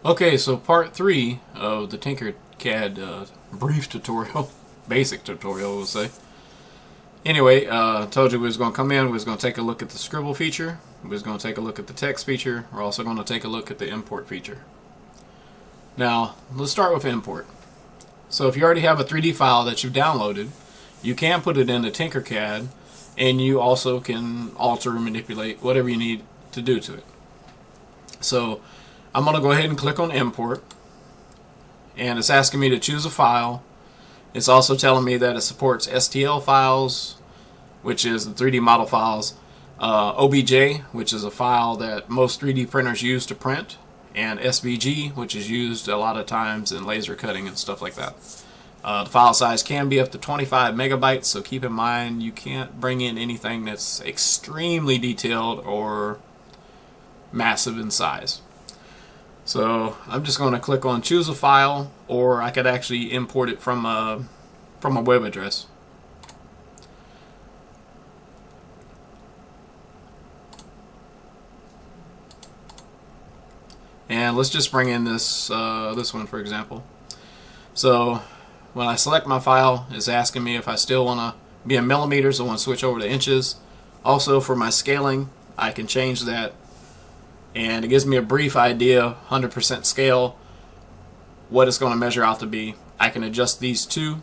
Okay, so part 3 of the Tinkercad brief tutorial, basic tutorial, we'll say. Anyway, told you we was going to come in, we was going to take a look at the Scribble feature, we was going to take a look at the text feature, we're also going to take a look at the import feature. Now, let's start with import. So if you already have a 3D file that you've downloaded, you can put it into Tinkercad, and you also can alter and manipulate whatever you need to do to it. So I'm going to go ahead and click on import, and it's asking me to choose a file. It's also telling me that it supports STL files, which is the 3D model files, OBJ, which is a file that most 3D printers use to print, and SVG, which is used a lot of times in laser cutting and stuff like that. The file size can be up to 25 megabytes, so keep in mind you can't bring in anything that's extremely detailed or massive in size. So I'm just going to click on choose a file, or I could actually import it from a web address. And let's just bring in this this one, for example. So when I select my file, it's asking me if I still want to be in millimeters. I want to switch over to inches. Also, for my scaling, I can change that, and it gives me a brief idea, 100% scale, what it's going to measure out to be. I can adjust these two,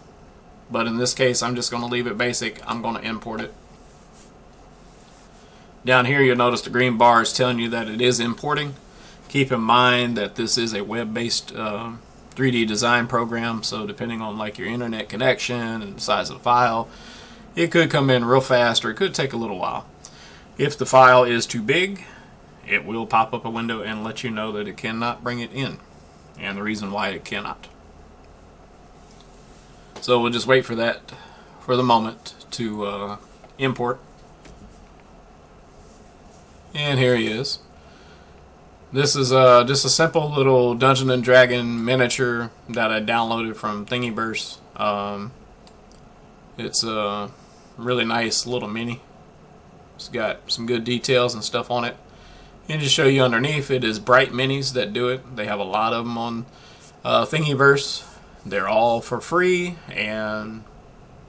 but in this case I'm just going to leave it basic. I'm going to import it. Down here you'll notice the green bar is telling you that it is importing. Keep in mind that this is a web-based 3D design program, so depending on like your internet connection and the size of the file, it could come in real fast or it could take a little while. If the file is too big, it will pop up a window and let you know that it cannot bring it in, and the reason why it cannot. So we'll just wait for that for the moment to import. And here he is. This is just a simple little Dungeons and Dragons miniature that I downloaded from Thingiverse. It's a really nice little mini. It's got some good details and stuff on it. And just show you underneath, it is Bright Minis that do it. They have a lot of them on Thingiverse. They're all for free, and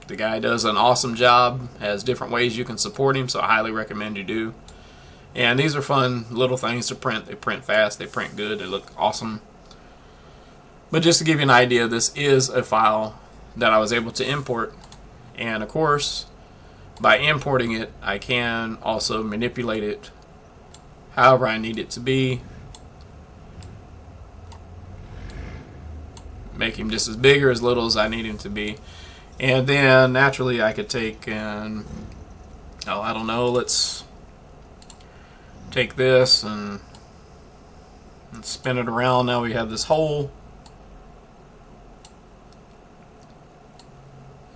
the guy does an awesome job. Has different ways you can support him, so I highly recommend you do. And these are fun little things to print. They print fast, they print good, they look awesome. But just to give you an idea, this is a file that I was able to import. And of course, by importing it, I can also manipulate it however I need it to be. Make him just as big or as little as I need him to be. And then naturally I could take and, oh, I don't know, let's take this and spin it around. Now we have this hole,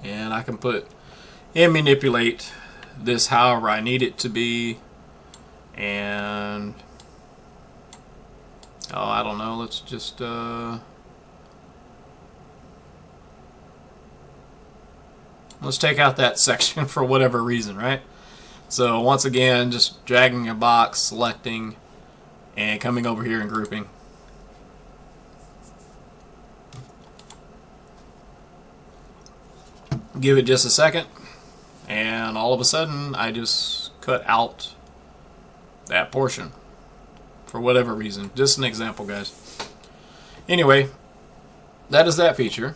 and I can put and manipulate this however I need it to be. And oh, I don't know, let's just let's take out that section for whatever reason, right? So once again, just dragging a box, selecting, and coming over here and grouping. Give it just a second, and all of a sudden I just cut out that portion for whatever reason. Just an example, guys. Anyway, that is that feature.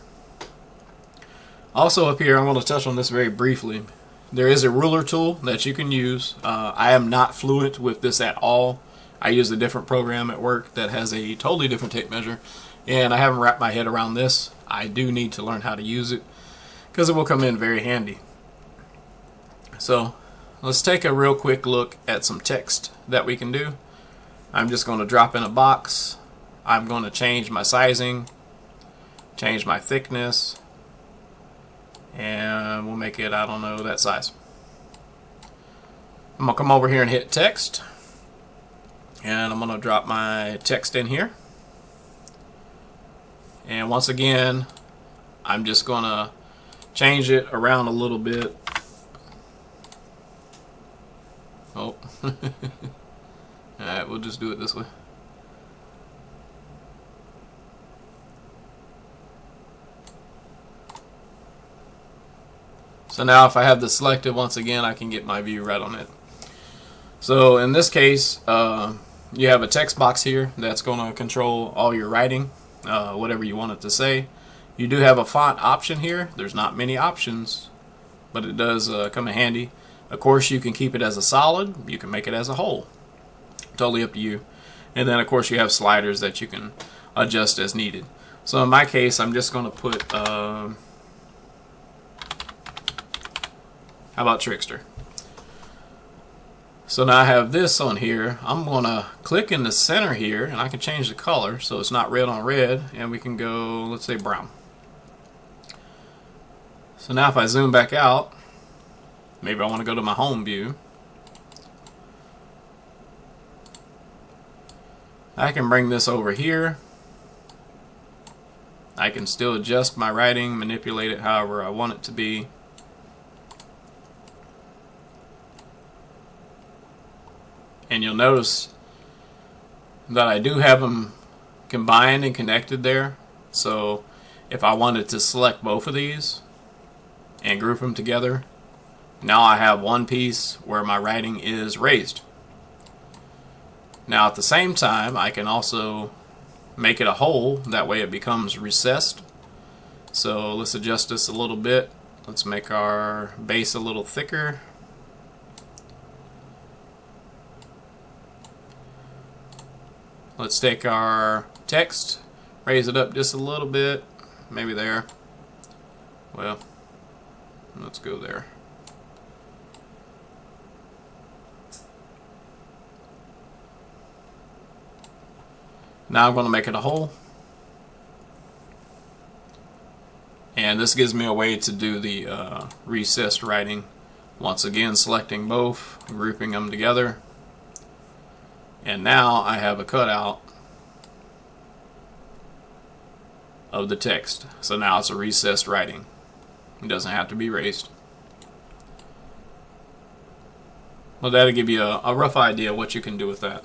Also up here, I'm going to touch on this very briefly. There is a ruler tool that you can use. I am not fluent with this at all. I use a different program at work that has a totally different tape measure, and I haven't wrapped my head around this. I do need to learn how to use it because it will come in very handy. So let's take a real quick look at some text that we can do. I'm just going to drop in a box. I'm going to change my sizing, change my thickness, and we'll make it, I don't know, that size. I'm going to come over here and hit text, and I'm going to drop my text in here. And once again, I'm just going to change it around a little bit. Oh. Alright, we'll just do it this way. So now if I have this selected once again, I can get my view right on it. So in this case, you have a text box here that's going to control all your writing, whatever you want it to say. You do have a font option here. There's not many options, but it does come in handy. Of course, you can keep it as a solid. You can make it as a whole. Totally up to you. And then, of course, you have sliders that you can adjust as needed. So in my case, I'm just going to put, how about Trickster? So now I have this on here. I'm going to click in the center here, and I can change the color so it's not red on red, and we can go, let's say, brown. So now if I zoom back out, maybe I want to go to my home view. I can bring this over here. I can still adjust my writing, manipulate it however I want it to be. And you'll notice that I do have them combined and connected there. So if I wanted to select both of these and group them together, now I have one piece where my writing is raised. Now at the same time, I can also make it a whole. That way it becomes recessed. So let's adjust this a little bit. Let's make our base a little thicker. Let's take our text, raise it up just a little bit, maybe there. Well, let's go there. Now I'm going to make it a whole. And this gives me a way to do the recessed writing. Once again, selecting both, grouping them together. And now I have a cutout of the text. So now it's a recessed writing. It doesn't have to be raised. Well, that'll give you a rough idea of what you can do with that.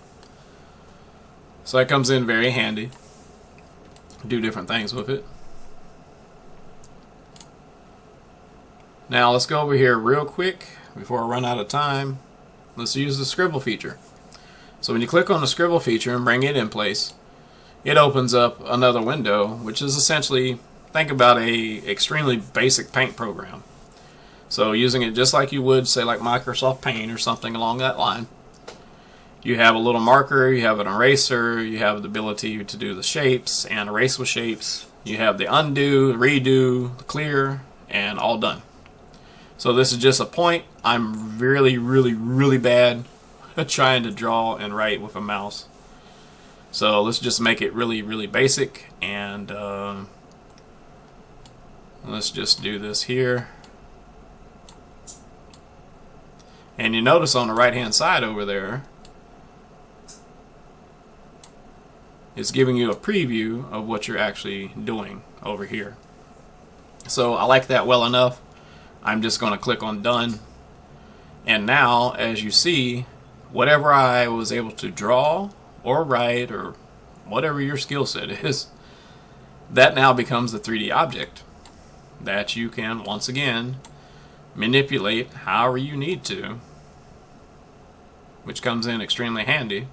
So that comes in very handy. Do different things with it. Now let's go over here real quick before I run out of time. Let's use the Scribble feature. So when you click on the Scribble feature and bring it in place, it opens up another window, which is essentially, think about a extremely basic paint program. So using it just like you would, say, like Microsoft Paint or something along that line. You have a little marker, you have an eraser, you have the ability to do the shapes and erase with shapes. You have the undo, redo, the clear, and all done. So this is just a point. I'm really bad at trying to draw and write with a mouse. So let's just make it really basic, and let's just do this here. And you notice on the right hand side over there, it's giving you a preview of what you're actually doing over here. So I like that well enough. I'm just going to click on done. And now, as you see, whatever I was able to draw or write or whatever your skill set is, that now becomes a 3D object that you can, once again, manipulate however you need to, which comes in extremely handy.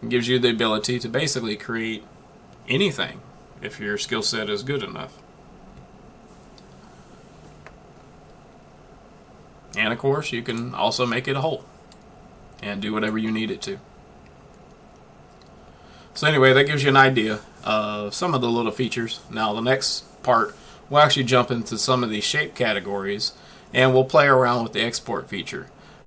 It gives you the ability to basically create anything if your skill set is good enough. And of course, you can also make it a whole and do whatever you need it to. So anyway, that gives you an idea of some of the little features. Now the next part, we'll actually jump into some of these shape categories, and we'll play around with the export feature.